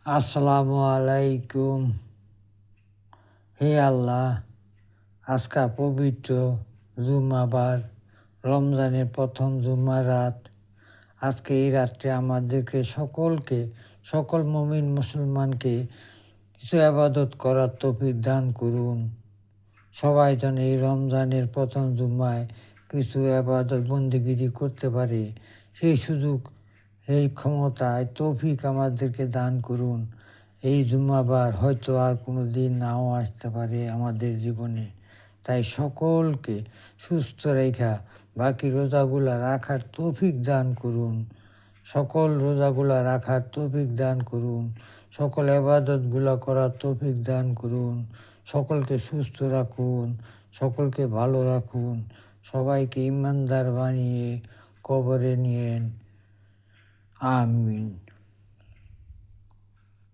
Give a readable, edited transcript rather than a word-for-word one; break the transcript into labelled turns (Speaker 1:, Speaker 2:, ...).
Speaker 1: আসসালামু আলাইকুম। হে আল্লাহ, আজকা পবিত্র জুম্মাবার, রমজানের প্রথম জুম্মার রাত। আজকে এই রাত্রে আমাদেরকে সকল মুমিন মুসলমানকে কিছু আবাদত করার তৌফিক দান করুন। সবাই যেন এই রমজানের প্রথম জুম্মায় কিছু আবাদত বন্দেগিরি করতে পারে, সেই সুযোগ, এই ক্ষমতায় তৌফিক আমাদেরকে দান করুন। এই জুম্মাবার হয়তো আর কোনো দিন নাও আসতে পারে আমাদের জীবনে, তাই সকলকে সুস্থ রেখা বাকি রোজাগুলা রাখার তৌফিক দান করুন। সকল রোজাগুলা রাখার তৌফিক দান করুন। সকল ইবাদতগুলা করার তৌফিক দান করুন। সকলকে সুস্থ রাখুন, সকলকে ভালো রাখুন, সবাইকে ইমানদার বানিয়ে কবরে নিয়েন। আমিন।